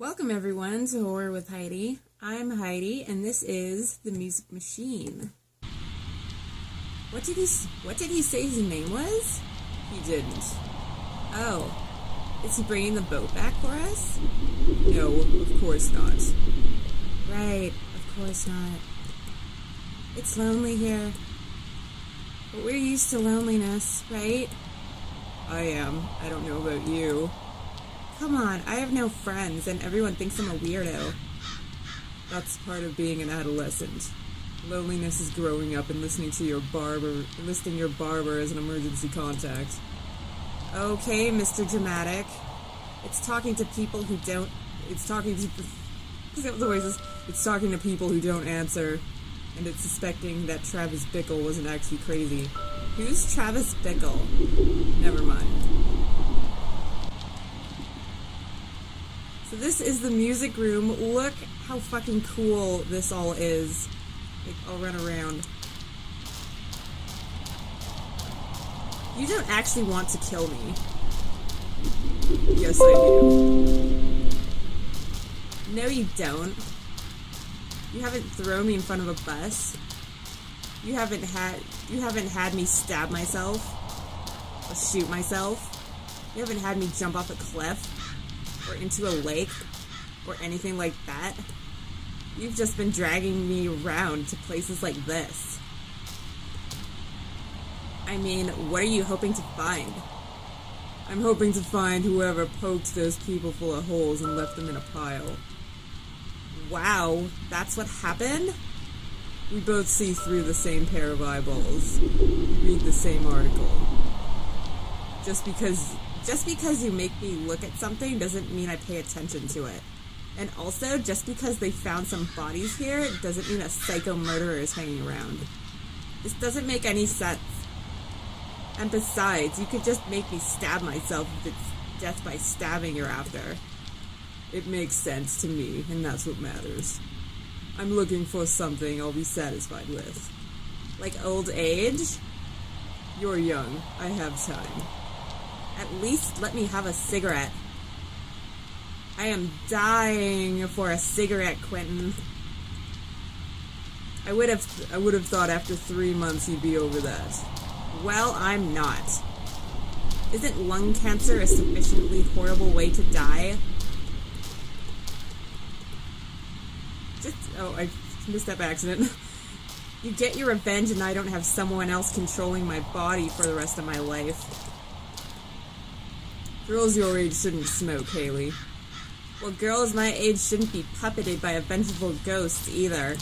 Welcome everyone to Horror with Heidi. I'm Heidi and this is The Music Machine. What did he say his name was? He didn't. Oh. Is he bringing the boat back for us? No, of course not. Right, of course not. It's lonely here. But we're used to loneliness, right? I am. I don't know about you. Come on, I have no friends and everyone thinks I'm a weirdo. That's part of being an adolescent. Loneliness is growing up and listening your barber as an emergency contact. Okay, Mr. Dramatic. It's talking to people who don't answer, and it's suspecting that Travis Bickle wasn't actually crazy. Who's Travis Bickle? Never mind. So this is the music room. Look how fucking cool this all is. Like, I'll run around. You don't actually want to kill me. Yes, I do. No, you don't. You haven't thrown me in front of a bus. You haven't had me stab myself or shoot myself. You haven't had me jump off a cliff or into a lake or anything like that. You've just been dragging me around to places like this. I mean, what are you hoping to find? I'm hoping to find whoever poked those people full of holes and left them in a pile. Wow, that's what happened? We both see through the same pair of eyeballs. Read the same article. Just because you make me look at something doesn't mean I pay attention to it. And also, just because they found some bodies here doesn't mean a psycho murderer is hanging around. This doesn't make any sense. And besides, you could just make me stab myself if it's death by stabbing you're after. It makes sense to me, and that's what matters. I'm looking for something I'll be satisfied with. Like old age? You're young. I have time. At least let me have a cigarette. I am dying for a cigarette, Quentin. I would have thought after 3 months you'd be over that. Well, I'm not. Isn't lung cancer a sufficiently horrible way to die? I missed that by accident. You get your revenge and I don't have someone else controlling my body for the rest of my life. Girls your age shouldn't smoke, Haley. Well, girls my age shouldn't be puppeted by a vengeful ghost either.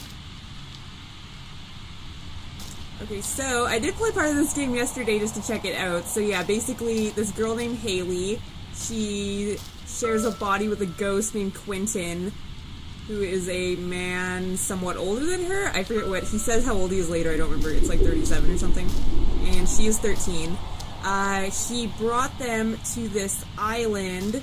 Okay, so I did play part of this game yesterday just to check it out. So yeah, basically this girl named Haley, she shares a body with a ghost named Quentin, who is a man somewhat older than her. I forget what, he says how old he is later, I don't remember, it's like 37 or something. And she is 13. He brought them to this island,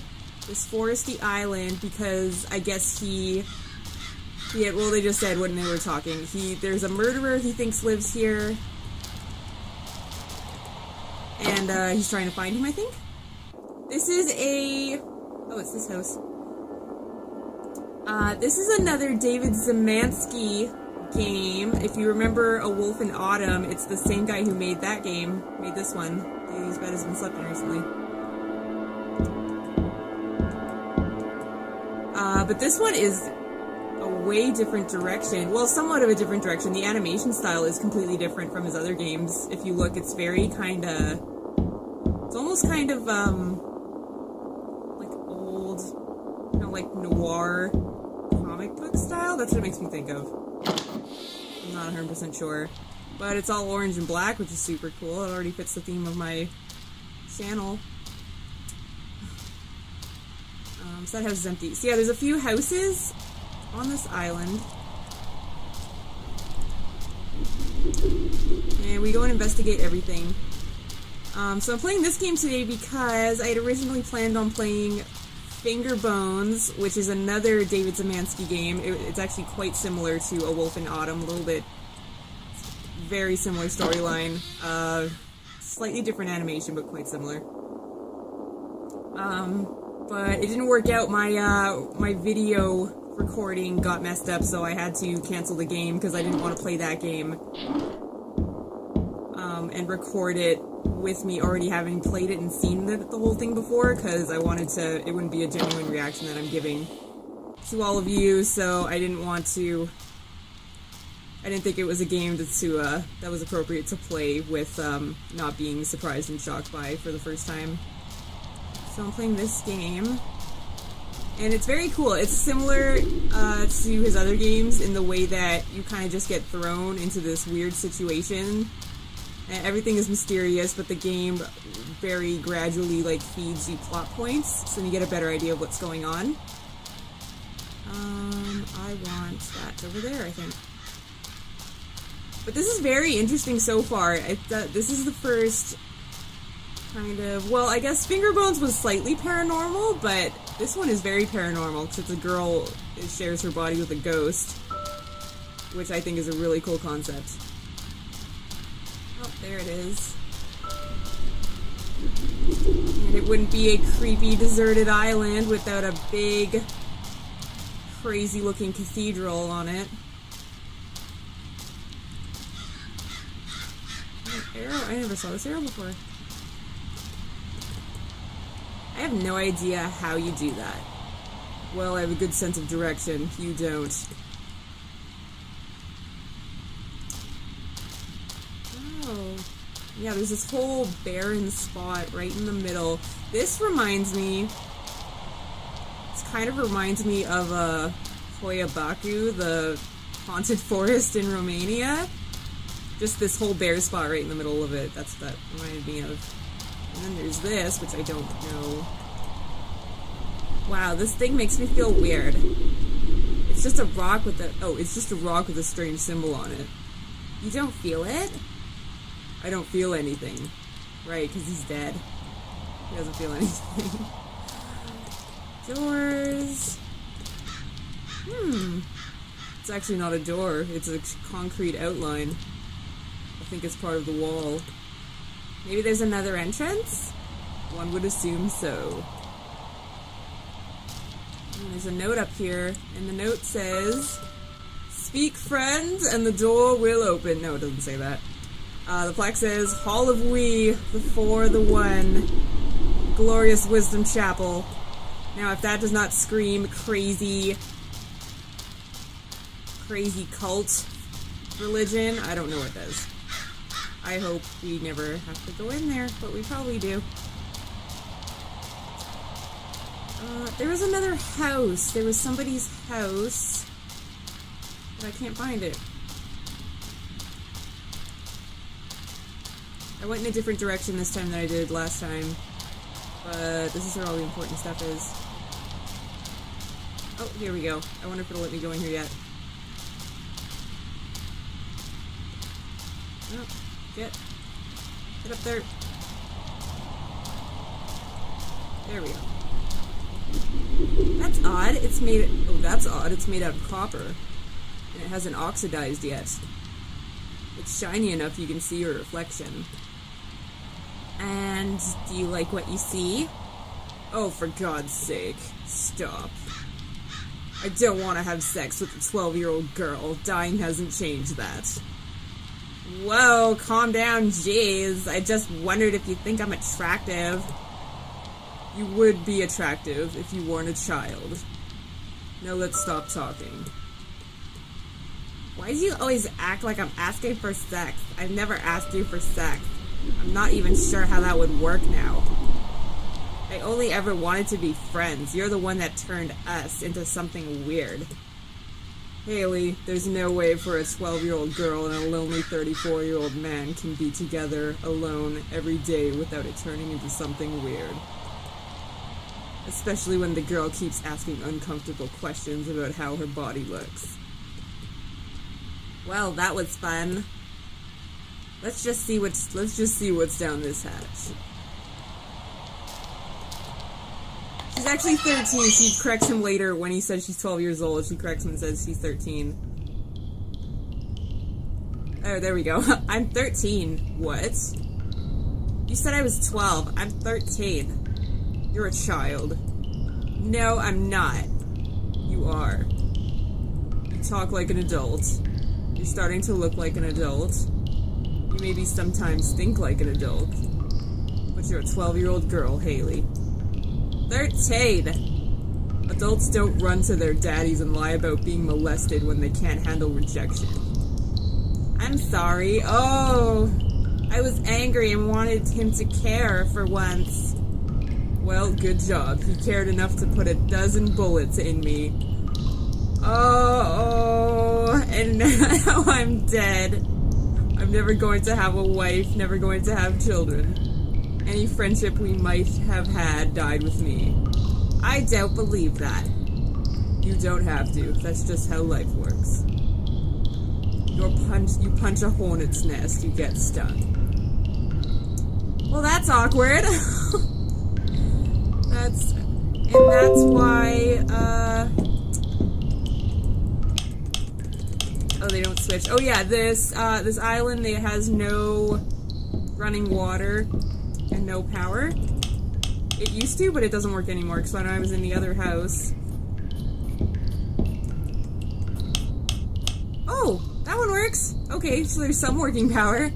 this foresty island, because I guess well, they just said when they were talking, there's a murderer he thinks lives here, and he's trying to find him, I think. This is it's this house. This is another David Zemansky game. If you remember A Wolf in Autumn, it's the same guy who made that game, made this one. His bed has been slept in recently. But this one is a way different direction. Well, somewhat of a different direction. The animation style is completely different from his other games. If you look, it's very it's almost kind of, like old, like noir comic book style. That's what it makes me think of. I'm not 100% sure. But it's all orange and black, which is super cool. It already fits the theme of my channel. So that house is empty. So yeah, there's a few houses on this island. And we go and investigate everything. So I'm playing this game today because I had originally planned on playing Finger Bones, which is another David Zemansky game. It's actually quite similar to A Wolf in Autumn, a little bit. Very similar storyline. Slightly different animation, but quite similar. but it didn't work out. My video recording got messed up, so I had to cancel the game because I didn't want to play that game. And record it with me already having played it and seen the whole thing before, because I wanted to, it wouldn't be a genuine reaction that I'm giving to all of you, so I didn't think it was a game that was appropriate to play with, not being surprised and shocked by for the first time. So I'm playing this game, and it's very cool. It's similar to his other games in the way that you kind of just get thrown into this weird situation, and everything is mysterious, but the game very gradually, like, feeds you plot points, so you get a better idea of what's going on. I want that over there, I think. But this is very interesting so far. This is the first kind of, well, I guess Finger Bones was slightly paranormal, but this one is very paranormal, because it's a girl who shares her body with a ghost, which I think is a really cool concept. Oh, there it is. And it wouldn't be a creepy, deserted island without a big, crazy-looking cathedral on it. Arrow? I never saw this arrow before. I have no idea how you do that. Well, I have a good sense of direction. You don't. Oh. Yeah, there's this whole barren spot right in the middle. This reminds me... This kind of reminds me of Hoia-Baku, the haunted forest in Romania. Just this whole bare spot right in the middle of it. That's what that reminded me of. And then there's this, which I don't know. Wow, this thing makes me feel weird. It's just a rock with a... Oh, it's just a rock with a strange symbol on it. You don't feel it? I don't feel anything. Right, because he's dead. He doesn't feel anything. Doors. It's actually not a door. It's a concrete outline. I think it's part of the wall. Maybe there's another entrance? One would assume so. And there's a note up here, and the note says, "Speak, friends, and the door will open." No, it doesn't say that. The plaque says, "Hall of We, the Four, the One, Glorious Wisdom Chapel." Now, if that does not scream crazy cult religion, I don't know what does. I hope we never have to go in there, but we probably do. There was another house. There was somebody's house, but I can't find it. I went in a different direction this time than I did last time, but this is where all the important stuff is. Oh, here we go. I wonder if it'll let me go in here yet. Oh, get up there. There we go. That's odd. It's made... Oh, that's odd. It's made out of copper. And it hasn't oxidized yet. It's shiny enough you can see your reflection. And do you like what you see? Oh, for God's sake. Stop. I don't want to have sex with a 12-year-old girl. Dying hasn't changed that. Whoa, calm down, jeez. I just wondered if you think I'm attractive. You would be attractive if you weren't a child. Now let's stop talking. Why do you always act like I'm asking for sex? I've never asked you for sex. I'm not even sure how that would work now. I only ever wanted to be friends. You're the one that turned us into something weird. Haley, there's no way for a 12-year-old girl and a lonely 34-year-old man can be together alone every day without it turning into something weird. Especially when the girl keeps asking uncomfortable questions about how her body looks. Well, that was fun. Let's just see what's down this hatch. She's actually 13. She corrects him later when he says she's 12 years old. She corrects him and says she's 13. Oh, there we go. I'm 13. What? You said I was 12. I'm 13. You're a child. No, I'm not. You are. You talk like an adult. You're starting to look like an adult. You maybe sometimes think like an adult. But you're a 12-year-old girl, Haley. 13! Adults don't run to their daddies and lie about being molested when they can't handle rejection. I'm sorry. Oh, I was angry and wanted him to care for once. Well, good job. He cared enough to put a dozen bullets in me. Oh, and now I'm dead. I'm never going to have a wife, never going to have children. Any friendship we might have had died with me. I don't believe that. You don't have to. That's just how life works. You punch a hornet's nest, you get stung. Well, that's awkward. That's why, oh, they don't switch. Oh yeah, this island, it has no running water and no power. It used to, but it doesn't work anymore, because when I was in the other house... Oh, that one works! Okay, so there's some working power.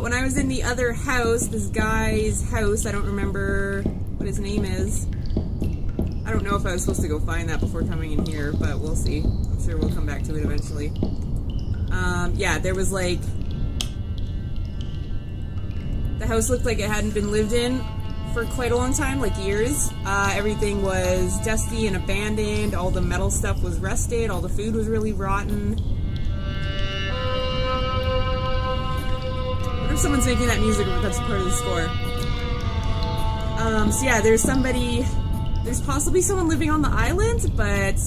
When I was in the other house, this guy's house, I don't remember what his name is. I don't know if I was supposed to go find that before coming in here, but we'll see. I'm sure we'll come back to it eventually. Yeah, there was like... The house looked like it hadn't been lived in for quite a long time, like years. Everything was dusty and abandoned, all the metal stuff was rusted, all the food was really rotten. I wonder if someone's making that music or if that's part of the score. So yeah, there's possibly someone living on the island, but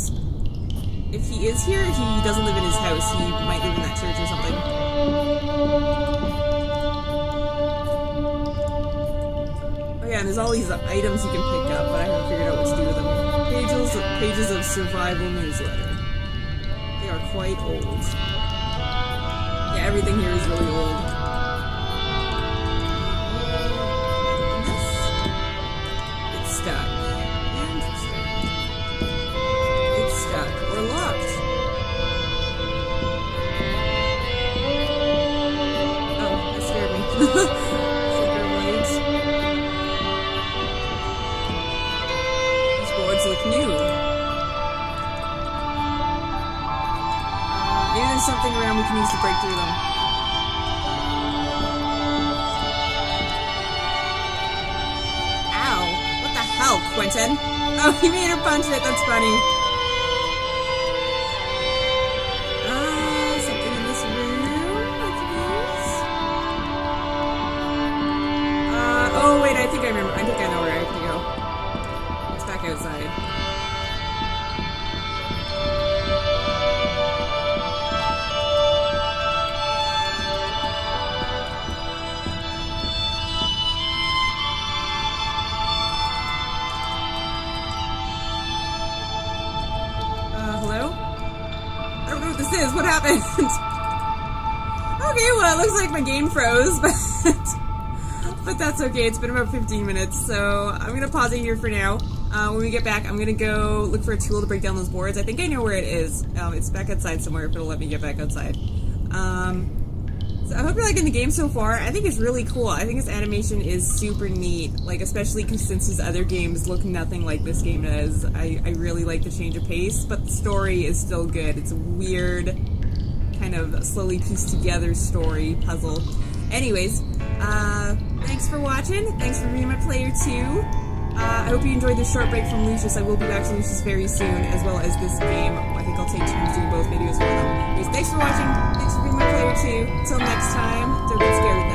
if he is here, he doesn't live in his house. He might live in that church or something. Oh yeah, and there's all these items you can pick up, but I haven't figured out what to do with them. Pages of survival newsletter. They are quite old. Yeah, everything here is really old. It's stuck. Interesting. It's stuck or locked. Oh, that scared me. Look new. Maybe there's something around we can use to break through them. Ow. What the hell, Quentin? Oh, he made her punch it. That's funny. Something in this room I can use. Oh wait, I think I remember. I think I know where I have to go. Back outside. Hello? I don't know what this is. What happened? Okay, well, it looks like my game froze, but that's okay. It's been about 15 minutes, so I'm gonna pause it here for now. When we get back, I'm gonna go look for a tool to break down those boards. I think I know where it is. It's back outside somewhere, if it'll let me get back outside. So I hope you're liking the game so far. I think it's really cool. I think this animation is super neat, like, especially since his other games look nothing like this game does. I really like the change of pace, but the story is still good. It's a weird, kind of slowly pieced together story puzzle. Anyways, thanks for watching. Thanks for being my player 2. I hope you enjoyed this short break from Lucius. I will be back to Lucius very soon, as well as this game. I think I'll take turns doing both videos for them. Anyways, thanks for watching. Thanks for being my player 2. Until next time, don't get scared.